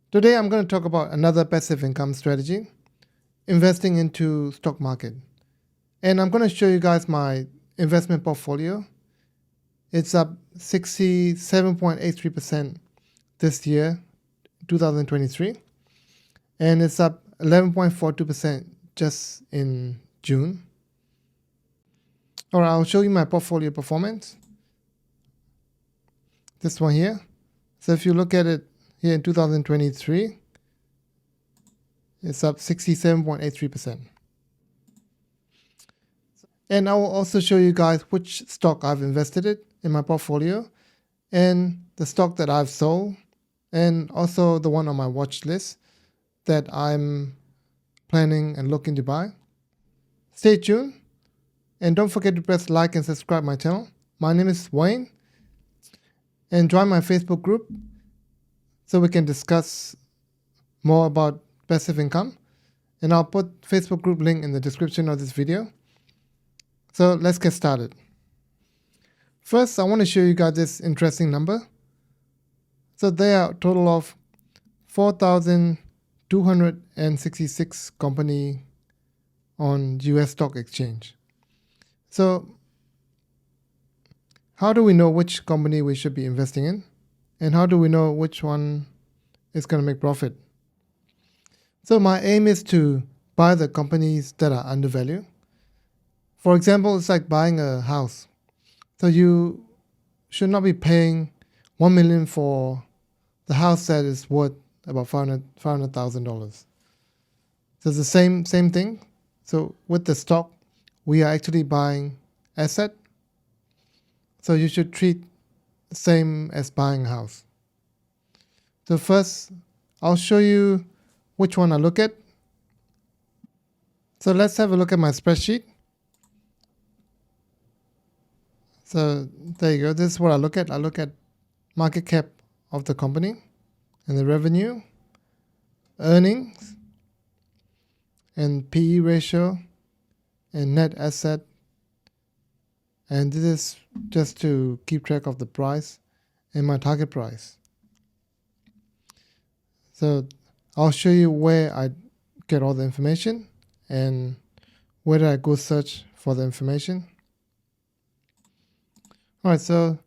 Today I'm going to talk about another passive income strategy, investing into stock market. And I'm going to show you guys my investment portfolio. It's up 67.83% this year, 2023, and it's up 11.42% just in June. All right, I'll show you my portfolio performance. This one here. So if you look at it here in 2023, it's up 67.83%. And I will also show you guys which stock I've invested it in my portfolio and the stock that I've sold and also the one on my watch list that I'm planning and looking to buy. Stay tuned and don't forget to press like and subscribe my channel. My name is Wayne and join my Facebook group so we can discuss more about passive income, and I'll put Facebook group link in the description of this video. So let's get started. First, I want to show you guys this interesting number. So there are a total of 4,266 company on US stock exchange. So how do we know which company we should be investing in? And how do we know which one is going to make profit? So my aim is to buy the companies that are undervalued. For example, it's like buying a house. So you should not be paying $1 million for the house that is worth about $500,000. So it's the same thing. So with the stock, we are actually buying asset. So you should treat the same as buying a house. So first, I'll show you which one I look at. So let's have a look at my spreadsheet. So there you go. This is what I look at. I look at market cap of the company and the revenue, earnings, and PE ratio, and net asset. And this is just to keep track of the price and my target price. So I'll show you where I get all the information and where I go search for the information. All right, so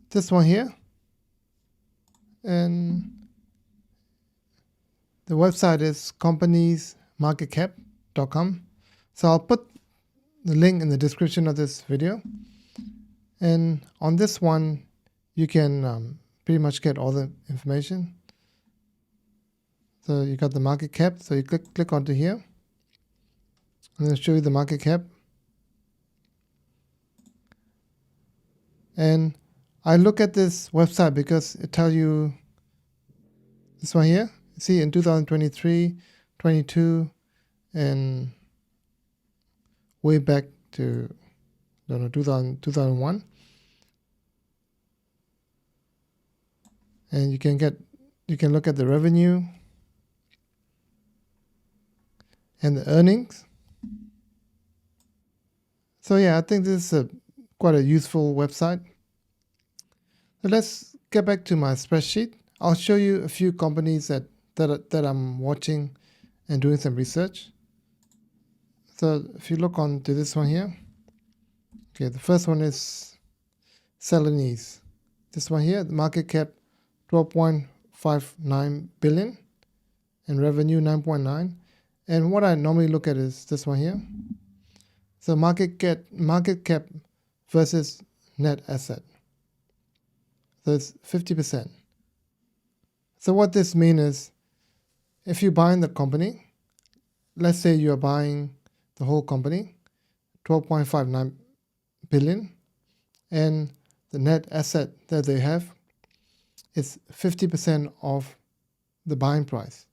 this one here, and the website is companiesmarketcap.com. So I'll put the link in the description of this video. And on this one, you can pretty much get all the information. So you got the market cap. So you click onto here. I'm going to show you the market cap. And I look at this website because it tells you this one here. See, in 2023, 22, and way back to 2001. And you can look at the revenue and the earnings. So yeah, I think this is quite a useful website. So let's get back to my spreadsheet. I'll show you a few companies that I'm watching and doing some research. So if you look on to this one here, okay, the first one is Celanese. This one here, the market cap 12.59 billion and revenue 9.9. And what I normally look at is this one here. So market cap versus net asset. So it's 50%. So what this means is, if you're buying the company, let's say you're buying the whole company, 12.59 billion, and the net asset that they have is 50% of the buying price.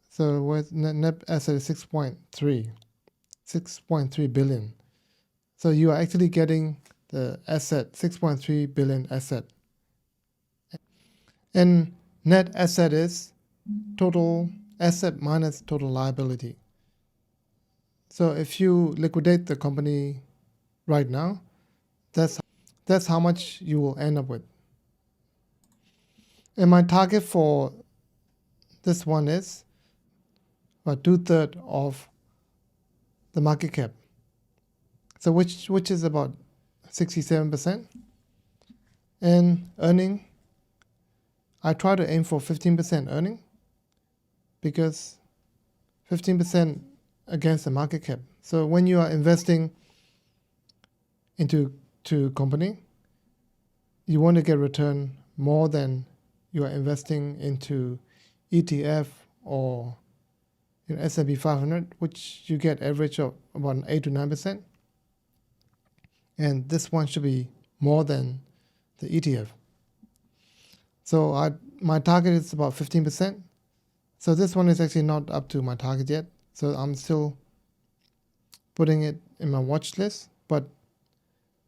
So with net asset is 6.3 billion. So you are actually getting the asset, 6.3 billion asset. And net asset is total asset minus total liability. So if you liquidate the company right now, that's how much you will end up with. And my target for this one is about 2/3 of the market cap. So which is about 67%. And earning, I try to aim for 15% earning, because 15% against the market cap. So when you are investing into company, you want to get return more than you are investing into ETF or S&P 500, which you get average of about 8 to 9%. And this one should be more than the ETF. So my target is about 15%. So this one is actually not up to my target yet. So I'm still putting it in my watch list, but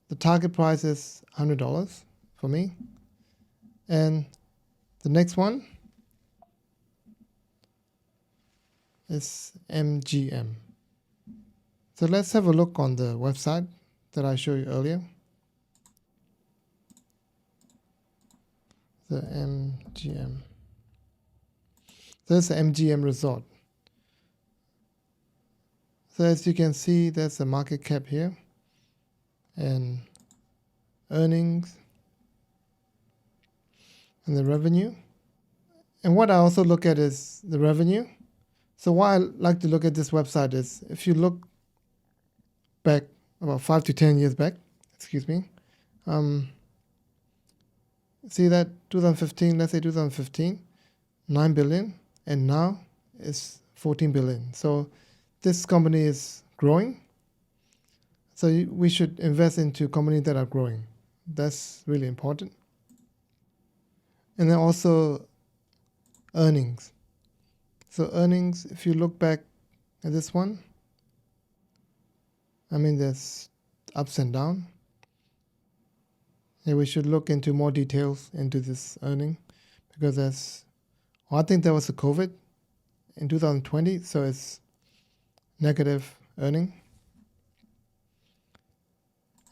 the target price is $100 for me. And the next one is MGM. So let's have a look on the website that I showed you earlier. The MGM. There's the MGM Resort. So as you can see, there's a market cap here and earnings and the revenue. And what I also look at is the revenue. So why I like to look at this website is, if you look back about 5 to 10 years back, see that 2015, let's say 2015, 9 billion, and now it's 14 billion. So this company is growing. So we should invest into companies that are growing. That's really important. And then also earnings. So earnings, if you look back at this one, there's ups and downs. Yeah, we should look into more details into this earning, because I think there was a COVID in 2020, so it's negative earning.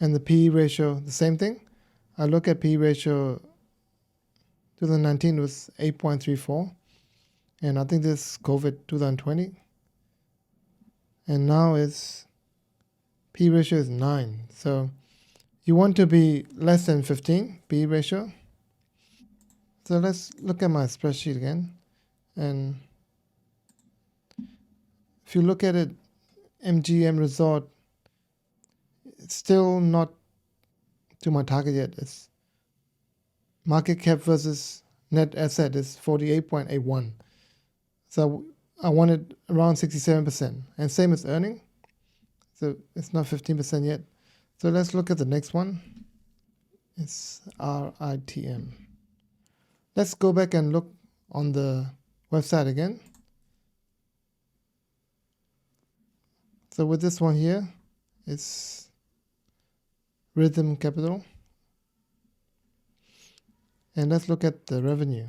And the PE ratio, the same thing. I look at PE ratio, 2019 was 8.34, and I think this COVID 2020, and now PE ratio is 9. So you want to be less than 15 PE ratio. So let's look at my spreadsheet again. And if you look at it, MGM Resort, it's still not to my target yet. It's market cap versus net asset is 48.81. So I wanted around 67%. And same as earning. So it's not 15% yet. So let's look at the next one. It's RITM. Let's go back and look on the website again. So with this one here, it's Rhythm Capital. And let's look at the revenue.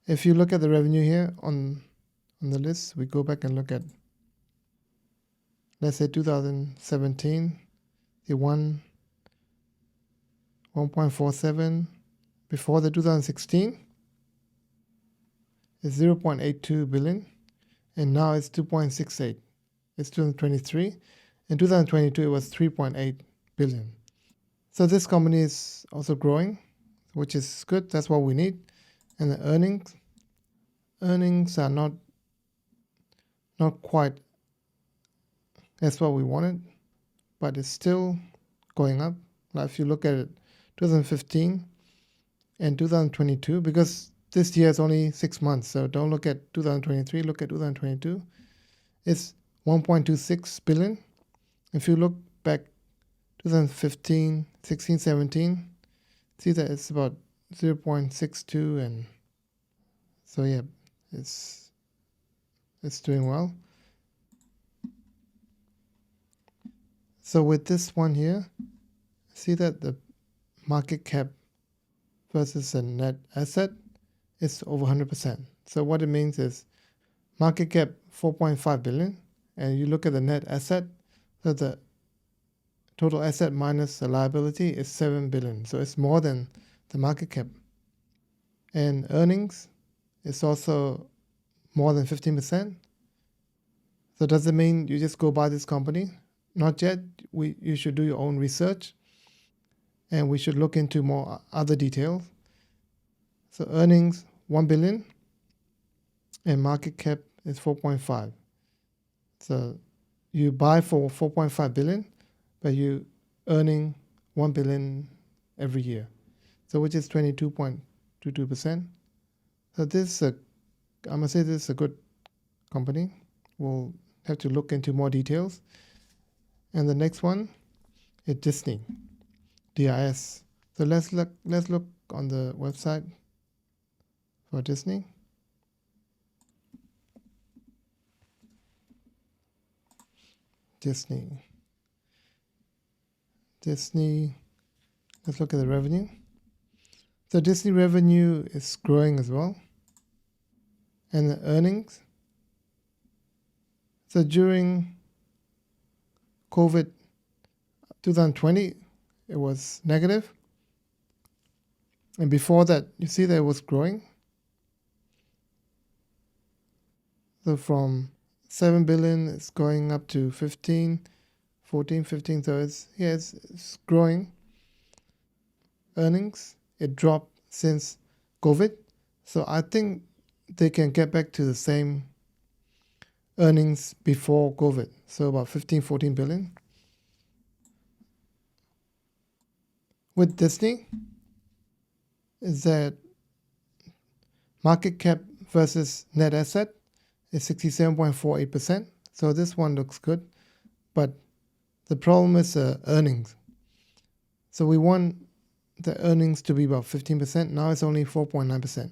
If you look at the revenue here on the list, we go back and look at, let's say 2017, the 1.47. Before the 2016 is 0.82 billion, and now it's 2.68. It's 2023. In 2022, it was 3.8 billion. So this company is also growing, which is good. That's what we need. And the earnings are not quite as what we wanted, but it's still going up. Now, if you look at it, 2015 and 2022, because this year is only 6 months, so don't look at 2023, look at 2022. It's 1.26 billion. If you look back 2015, 16, 17, see that it's about 0.62, and so yeah, it's doing well. So with this one here, see that the market cap versus a net asset is over 100%. So what it means is market cap 4.5 billion, and you look at the net asset, so the total asset minus the liability is 7 billion. So it's more than the market cap. And earnings is also more than 15%. So does it mean you just go buy this company? Not yet. You should do your own research, and we should look into more other details. So earnings 1 billion and market cap is 4.5. So you buy for 4.5 billion, but you earning 1 billion every year. So which is 22.22%. So this is I'm gonna say this is a good company. We'll have to look into more details. And the next one is Disney, DIS. So let's look on the website for Disney. Disney. Let's look at the revenue. So Disney revenue is growing as well. And the earnings. So during COVID 2020, it was negative. And before that, you see that it was growing. So from 7 billion, it's going up to 15, 14, 15. So it's growing. Earnings, it dropped since COVID. So I think they can get back to the same earnings before COVID. So about 15, 14 billion. With Disney, is that market cap versus net asset is 67.48%. So this one looks good. But the problem is earnings. So we want the earnings to be about 15%. Now it's only 4.9%.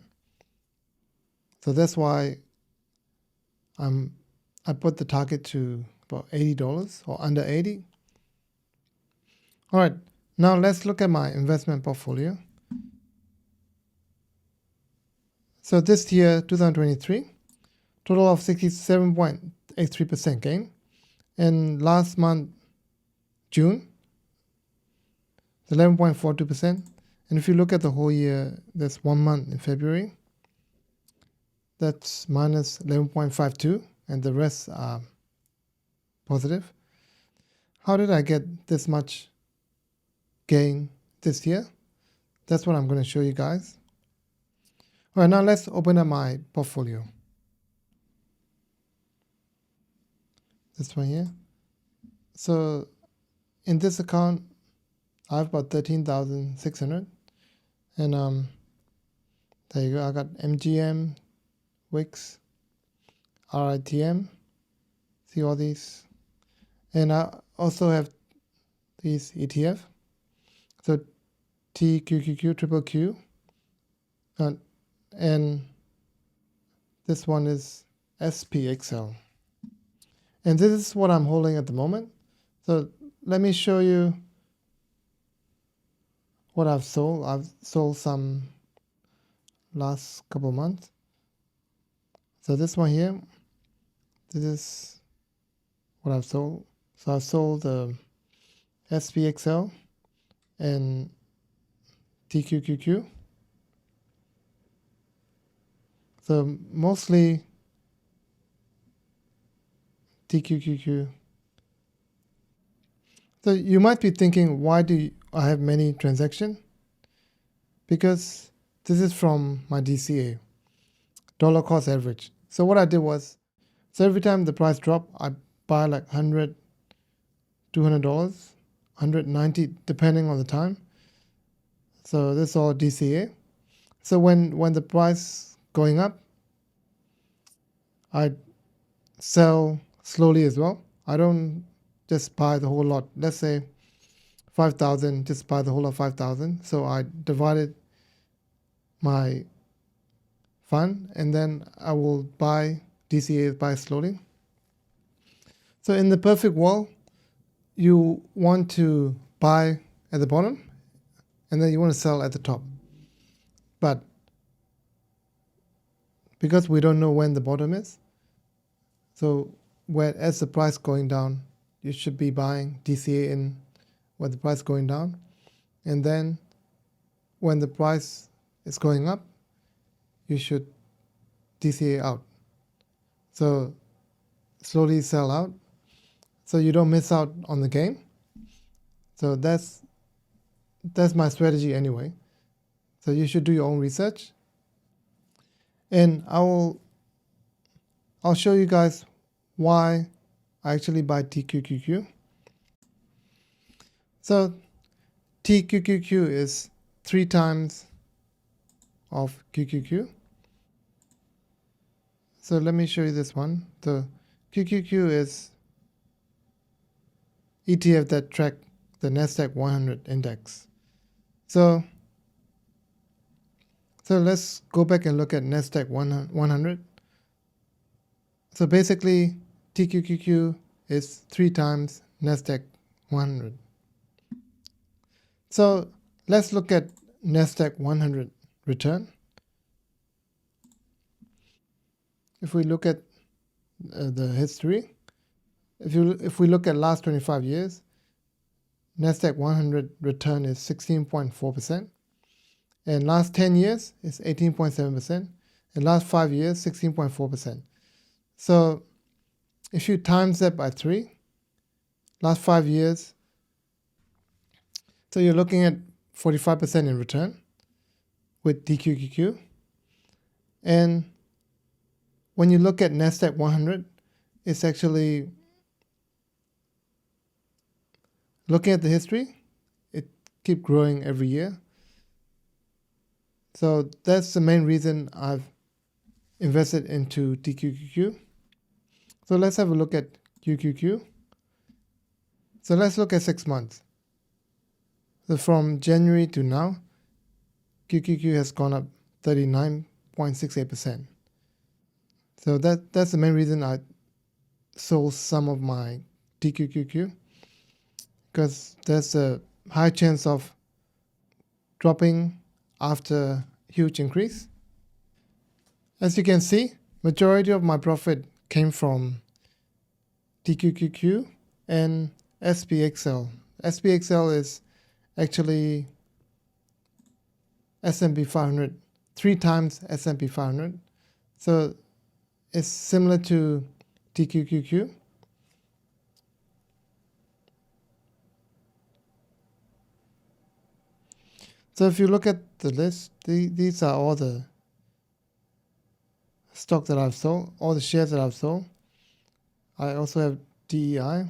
So that's why I put the target to about $80 or under 80. All right, now let's look at my investment portfolio. So this year, 2023, total of 67.83% gain. And last month, June, 11.42%. And if you look at the whole year, there's 1 month in February. That's minus 11.52, and the rest are positive. How did I get this much gain this year? That's what I'm going to show you guys. All right, now let's open up my portfolio. This one here. So in this account, I have about 13,600. And there you go. I got MGM, Wix, RITM. See all these. And I also have these ETF. So TQQQ, triple Q. And this one is SPXL. And this is what I'm holding at the moment. So let me show you what I've sold. I've sold some last couple months. So this one here, this is what I've sold. So I've sold SPXL and TQQQ. So mostly TQQQ. So you might be thinking, why do I have many transactions? Because this is from my DCA, dollar cost average. So what I did was, so every time the price dropped, I buy like $100, $200, $190, depending on the time. So this is all DCA. So when the price going up, I sell slowly as well. I don't just buy the whole lot. Let's say 5,000, just buy the whole of 5,000. So I divided my fund, and then I will buy DCA buy slowly. So in the perfect world, you want to buy at the bottom, and then you want to sell at the top. But because we don't know when the bottom is, so as the price going down, you should be buying DCA in when the price is going down, and then when the price is going up, you should DCA out. So slowly sell out so you don't miss out on the game. So that's my strategy anyway. So you should do your own research. And I'll show you guys why I actually buy TQQQ. So TQQQ is 3 times of QQQ. So let me show you this one. The QQQ is ETF that track the Nasdaq 100 index. So let's go back and look at Nasdaq 100. So basically, TQQQ is 3 times Nasdaq 100. So let's look at Nasdaq 100 return. If we look at the history, if we look at last 25 years, Nasdaq 100 return is 16.4%, and last 10 years is 18.7%, and last 5 years 16.4%. So if you times that by 3, last 5 years, so you're looking at 45% in return with TQQQ. And when you look at Nasdaq 100, it's actually, looking at the history, it keeps growing every year. So that's the main reason I've invested into TQQQ. So let's have a look at QQQ. So let's look at 6 months. So from January to now, QQQ has gone up 39.68%. So that's the main reason I sold some of my TQQQ, because there's a high chance of dropping after huge increase. As you can see, majority of my profit came from TQQQ and SPXL. SPXL is actually S&P 500, 3 times S&P 500. So it's similar to TQQQ. So if you look at the list, these are all the stock that I've sold, all the shares that I've sold. I also have DEI.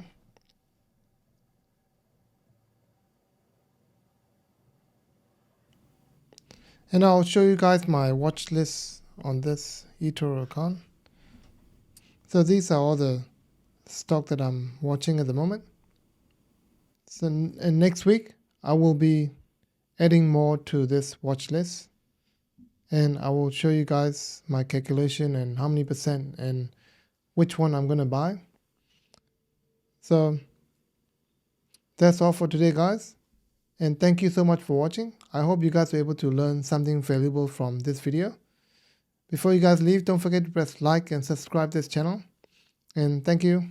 And I'll show you guys my watch list on this eToro account. So these are all the stock that I'm watching at the moment. So and next week, I will be adding more to this watch list. And I will show you guys my calculation and how many percent and which one I'm going to buy. So that's all for today, guys. And thank you so much for watching. I hope you guys were able to learn something valuable from this video. Before you guys leave, don't forget to press like and subscribe this channel. And thank you.